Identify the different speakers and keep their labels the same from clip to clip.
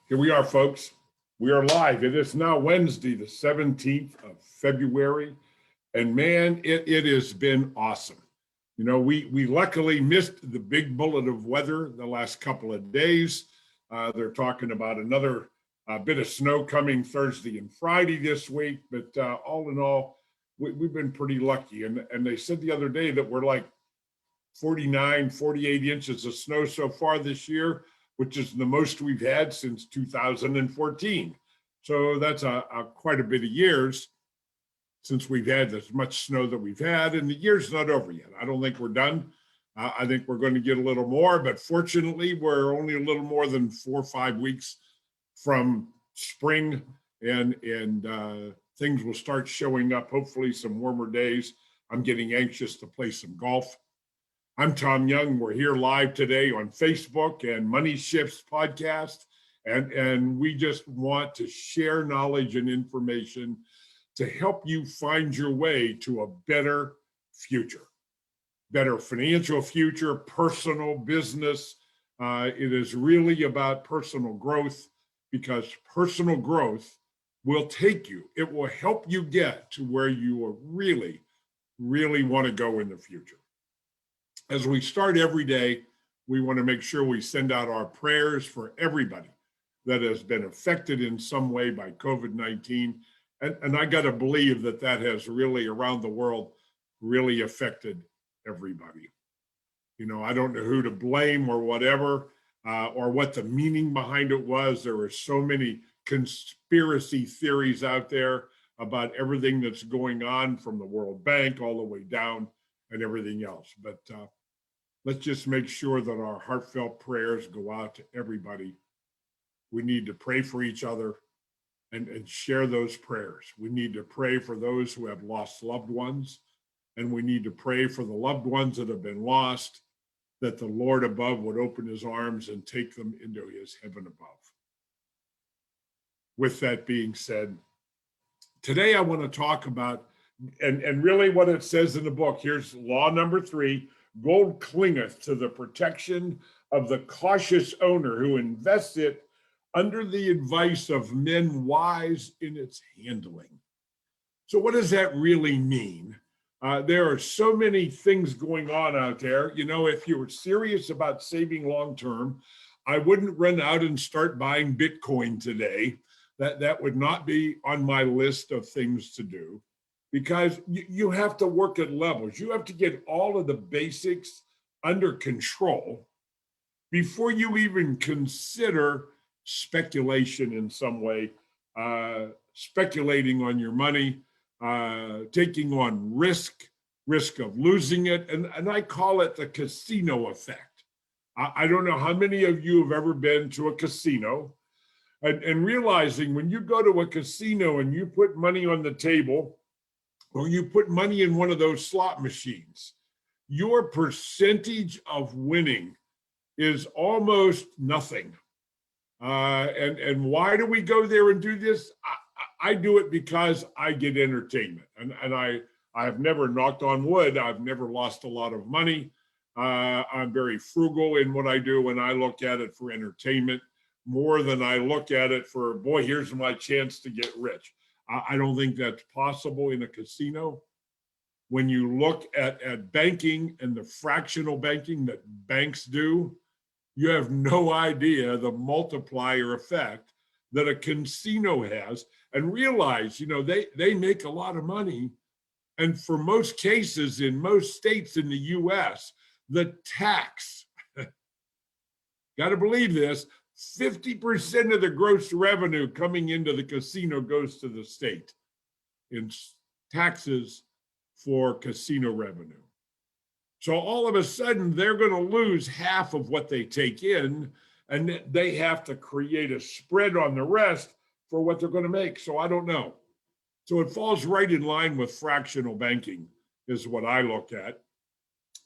Speaker 1: Here we are, folks. We are live. It is now Wednesday, the 17th of February. And man, it has been awesome. You know, we luckily missed the big bullet of weather the last couple of days. They're talking about another bit of snow coming Thursday and Friday this week. But all in all, we've been pretty lucky. And they said the other day that we're like 49, 48 inches of snow so far this year, which is the most we've had since 2014. So that's quite a bit of years since we've had as much snow that we've had, and the year's not over yet. I don't think we're done. I think we're going to get a little more, but fortunately, we're only a little more than 4 or 5 weeks from spring, and things will start showing up, hopefully some warmer days. I'm getting anxious to play some golf. I'm Tom Young. We're here live today on Facebook and Money Shifts podcast. And we just want to share knowledge and information to help you find your way to a better future, better financial future, personal business. It is really about personal growth, because personal growth will take you. It will help you get to where you really, really want to go in the future. As we start every day, we want to make sure we send out our prayers for everybody that has been affected in some way by COVID-19. And I got to believe that has really, around the world, really affected everybody. You know, I don't know who to blame or whatever, or what the meaning behind it was. There were so many conspiracy theories out there about everything that's going on, from the World Bank all the way down and everything else. But let's just make sure that our heartfelt prayers go out to everybody. We need to pray for each other and share those prayers. We need to pray for those who have lost loved ones, and we need to pray for the loved ones that have been lost, that the Lord above would open his arms and take them into his heaven above. With that being said, today I want to talk about, and really what it says in the book. Here's law number 3: gold clingeth to the protection of the cautious owner who invests it under the advice of men wise in its handling. So what does that really mean? There are so many things going on out there. You know, if you were serious about saving long-term, I wouldn't run out and start buying Bitcoin today. That would not be on my list of things to do, because you have to work at levels. You have to get all of the basics under control before you even consider speculation in some way, speculating on your money, taking on risk of losing it. And I call it the casino effect. I don't know how many of you have ever been to a casino, and realizing when you go to a casino and you put money on the table, or you put money in one of those slot machines, your percentage of winning is almost nothing. And why do we go there and do this? I do it because I get entertainment, and I have never, knocked on wood, I've never lost a lot of money. I'm very frugal in what I do, and I look at it for entertainment more than I look at it for, boy, here's my chance to get rich. I don't think that's possible in a casino. When you look at banking and the fractional banking that banks do, you have no idea the multiplier effect that a casino has. And realize, you know, they make a lot of money. And for most cases in most states in the US, the tax, got to believe this, 50% of the gross revenue coming into the casino goes to the state in taxes for casino revenue. So all of a sudden, they're going to lose half of what they take in, and they have to create a spread on the rest for what they're going to make. So I don't know. So it falls right in line with fractional banking, is what I look at.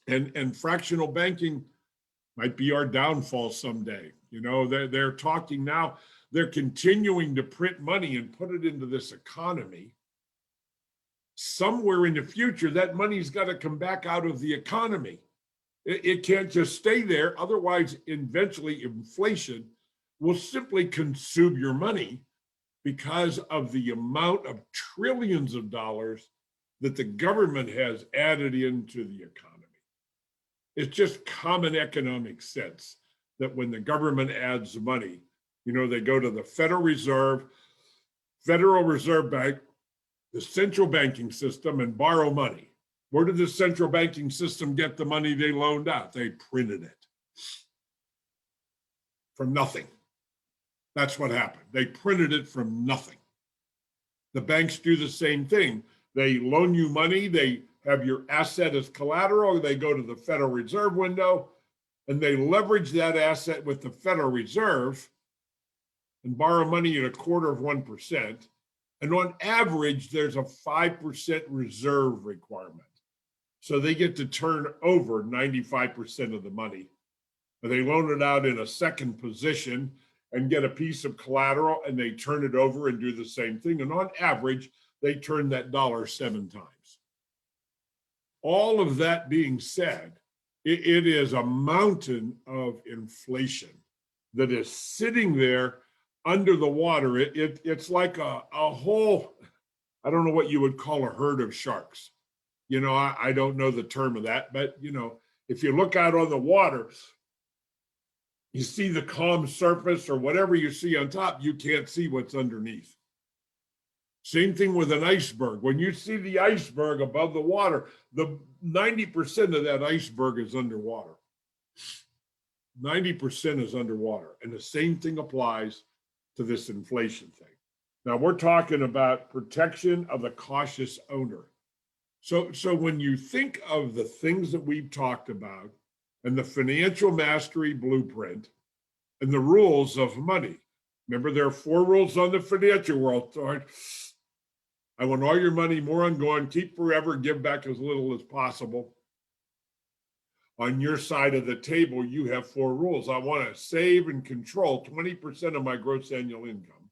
Speaker 1: And fractional banking might be our downfall someday. You know, they're talking now, they're continuing to print money and put it into this economy. Somewhere in the future, that money's got to come back out of the economy. It can't just stay there. Otherwise, eventually inflation will simply consume your money because of the amount of trillions of dollars that the government has added into the economy. It's just common economic sense that when the government adds money, they go to the Federal Reserve Bank, the central banking system, and borrow money. Where did the central banking system get the money they loaned out? They printed it from nothing. That's what happened. They printed it from nothing. The banks do the same thing. They loan you money, they have your asset as collateral, they go to the Federal Reserve window, and they leverage that asset with the Federal Reserve and borrow money at 1/4%. And on average, there's a 5% reserve requirement. So they get to turn over 95% of the money. But they loan it out in a second position and get a piece of collateral, and they turn it over and do the same thing. And on average, they turn that dollar 7 times. All of that being said, it is a mountain of inflation that is sitting there under the water. It's like a whole, I don't know what you would call a herd of sharks. I don't know the term of that, but if you look out on the water, you see the calm surface or whatever you see on top, you can't see what's underneath. Same thing with an iceberg. When you see the iceberg above the water, the 90% of that iceberg is underwater. 90% is underwater. And the same thing applies to this inflation thing. Now we're talking about protection of the cautious owner. So when you think of the things that we've talked about and the financial mastery blueprint and the rules of money, remember there are 4 rules on the financial world. I want all your money more ongoing, keep forever, give back as little as possible. On your side of the table, you have 4 rules. I want to save and control 20% of my gross annual income.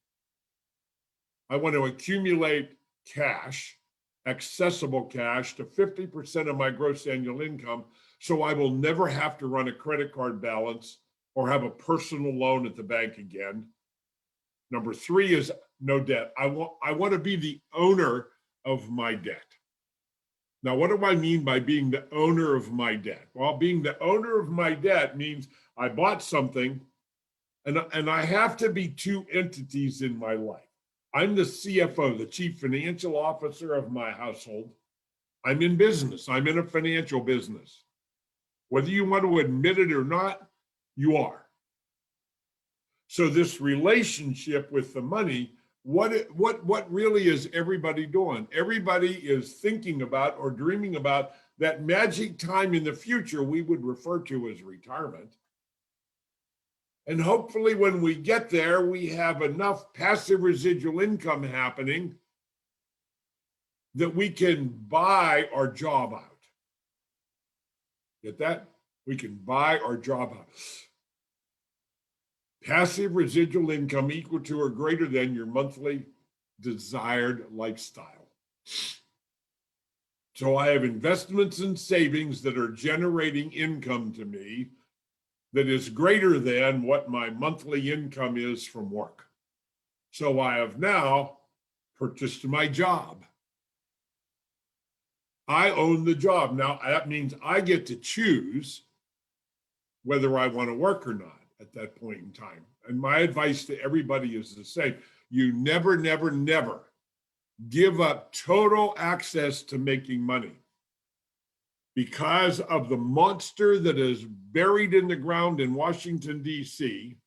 Speaker 1: I want to accumulate cash, accessible cash, to 50% of my gross annual income, so I will never have to run a credit card balance or have a personal loan at the bank again. Number 3 is no debt. I want to be the owner of my debt. Now, what do I mean by being the owner of my debt? Well, being the owner of my debt means I bought something and I have to be 2 entities in my life. I'm the CFO, the chief financial officer of my household. I'm in business. I'm in a financial business. Whether you want to admit it or not, you are. So this relationship with the money, what really is everybody doing? Everybody is thinking about or dreaming about that magic time in the future we would refer to as retirement. And hopefully when we get there, we have enough passive residual income happening that we can buy our job out. Get that? We can buy our job out. Passive residual income equal to or greater than your monthly desired lifestyle. So I have investments and savings that are generating income to me that is greater than what my monthly income is from work. So I have now purchased my job. I own the job. Now that means I get to choose whether I want to work or not at that point in time. And my advice to everybody is the same. You never, never, never give up total access to making money because of the monster that is buried in the ground in Washington, D.C.,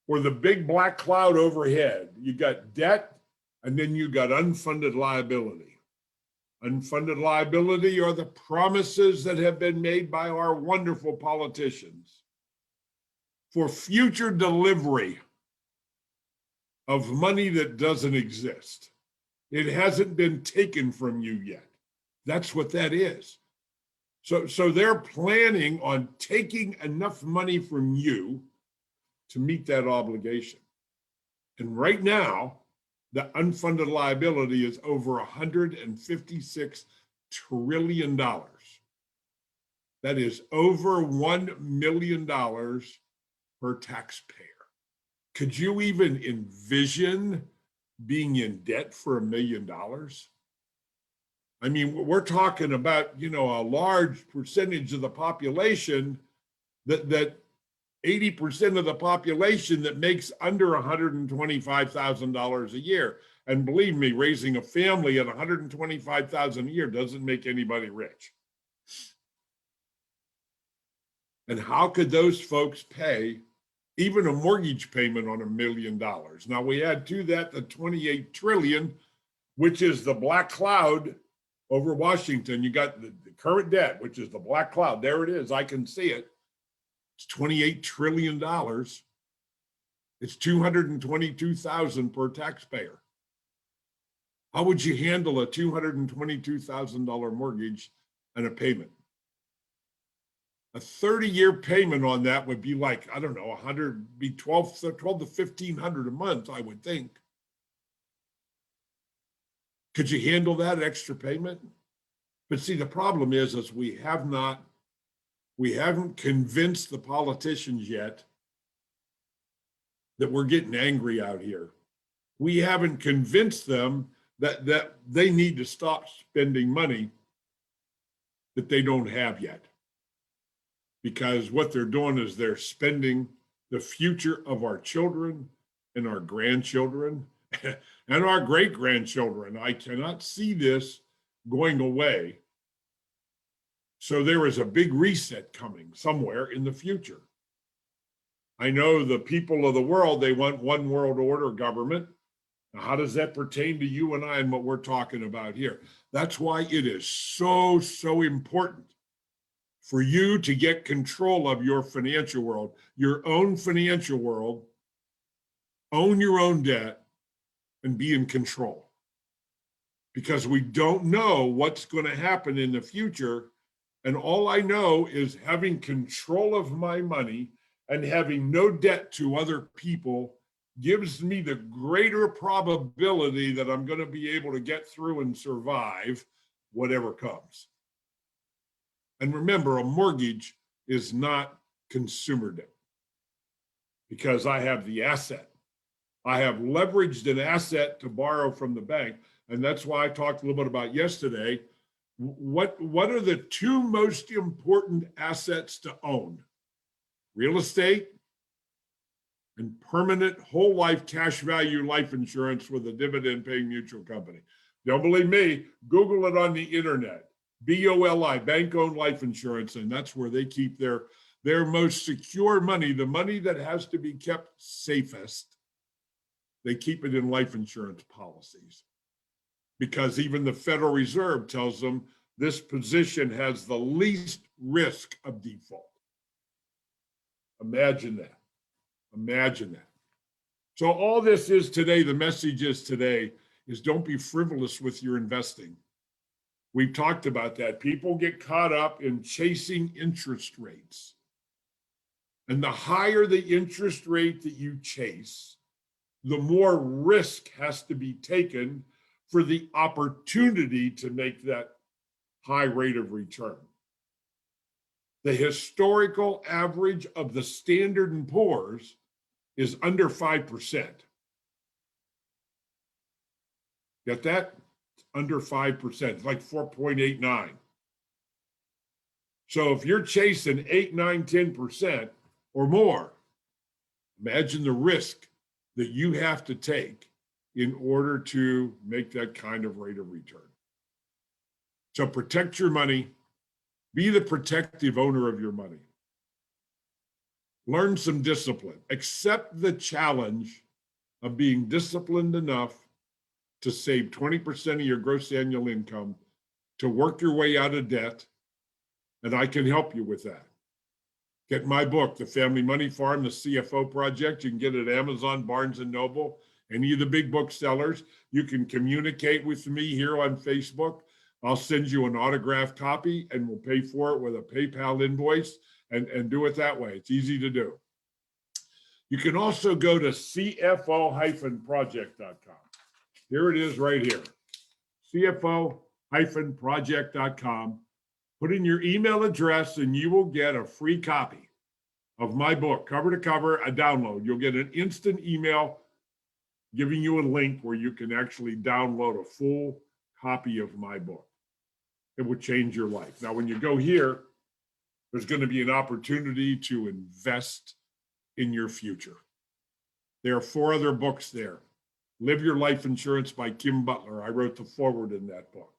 Speaker 1: or the big black cloud overhead. You got debt, and then you got unfunded liability. Unfunded liability are the promises that have been made by our wonderful politicians for future delivery of money that doesn't exist. It hasn't been taken from you yet. That's what that is. So they're planning on taking enough money from you to meet that obligation. And right now, the unfunded liability is over $156 trillion. That is over $1 million per taxpayer. Could you even envision being in debt for $1 million? I mean, we're talking about, you know, a large percentage of the population that 80% of the population that makes under $125,000 a year. And believe me, raising a family at $125,000 a year doesn't make anybody rich. And how could those folks pay even a mortgage payment on $1 million? Now we add to that the 28 trillion, which is the black cloud over Washington. You got the current debt, which is the black cloud. There it is. I can see it. It's $28 trillion. It's 222,000 per taxpayer. How would you handle a $222,000 mortgage and a payment? A 30-year payment on that would be like, I don't know, 100, be 12 to 1,500 a month, I would think. Could you handle that extra payment? But see, the problem is we haven't convinced the politicians yet that we're getting angry out here. We haven't convinced them that they need to stop spending money that they don't have yet. Because what they're doing is they're spending the future of our children and our grandchildren and our great-grandchildren. I cannot see this going away. So there is a big reset coming somewhere in the future. I know the people of the world, they want one world order government. Now, how does that pertain to you and I and what we're talking about here? That's why it is so, so important for you to get control of your financial world, your own financial world, own your own debt, and be in control. Because we don't know what's going to happen in the future. And all I know is having control of my money and having no debt to other people gives me the greater probability that I'm going to be able to get through and survive whatever comes. And remember, a mortgage is not consumer debt because I have the asset. I have leveraged an asset to borrow from the bank. And that's why I talked a little bit about yesterday. What are the two most important assets to own? Real estate and permanent whole life cash value life insurance with a dividend paying mutual company. Don't believe me? Google it on the internet. BOLI, bank-owned life insurance, and that's where they keep their most secure money, the money that has to be kept safest. They keep it in life insurance policies because even the Federal Reserve tells them this position has the least risk of default. Imagine that. Imagine that. So all this is today, the message is today, is don't be frivolous with your investing. We've talked about that. People get caught up in chasing interest rates. And the higher the interest rate that you chase, the more risk has to be taken for the opportunity to make that high rate of return. The historical average of the Standard & Poor's is under 5%. Get that? Under 5%, it's like 4.89. So if you're chasing 8, 9, 10% or more, imagine the risk that you have to take in order to make that kind of rate of return. So protect your money, be the protective owner of your money. Learn some discipline, accept the challenge of being disciplined enough to save 20% of your gross annual income, to work your way out of debt, and I can help you with that. Get my book, The Family Money Farm, The CFO Project. You can get it at Amazon, Barnes & Noble, any of the big booksellers. You can communicate with me here on Facebook. I'll send you an autographed copy, and we'll pay for it with a PayPal invoice and do it that way. It's easy to do. You can also go to cfo-project.com. Here it is right here, cfo-project.com. Put in your email address and you will get a free copy of my book, cover to cover, a download. You'll get an instant email giving you a link where you can actually download a full copy of my book. It will change your life. Now, when you go here, there's going to be an opportunity to invest in your future. There are 4 other books there. Live Your Life Insurance by Kim Butler. I wrote the foreword in that book.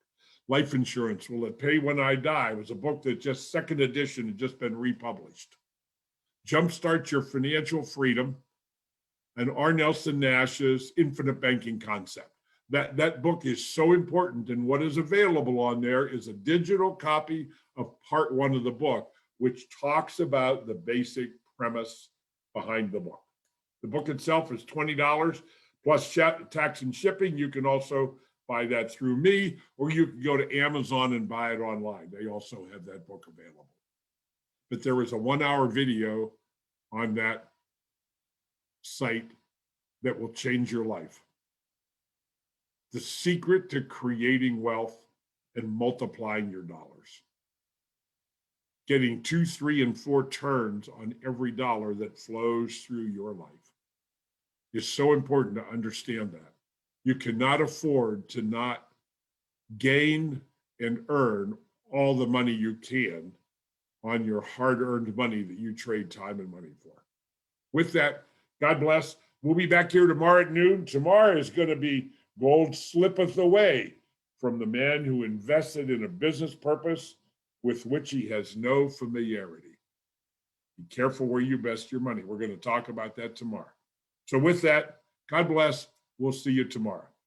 Speaker 1: Life Insurance, Will It Pay When I Die? Was a book that just second edition had just been republished. Jumpstart Your Financial Freedom, and R. Nelson Nash's Infinite Banking Concept. That book is so important, and what is available on there is a digital copy of part 1 of the book, which talks about the basic premise behind the book. The book itself is $20 plus tax and shipping. You can also buy that through me, or you can go to Amazon and buy it online. They also have that book available. But there is a 1-hour video on that site that will change your life. The secret to creating wealth and multiplying your dollars. Getting 2, 3, and 4 turns on every dollar that flows through your life is so important to understand that. You cannot afford to not gain and earn all the money you can on your hard-earned money that you trade time and money for. With that, God bless. We'll be back here tomorrow at noon. Tomorrow is going to be Gold Slippeth Away from the man who invested in a business purpose with which he has no familiarity. Be careful where you invest your money. We're going to talk about that tomorrow. So with that, God bless. We'll see you tomorrow.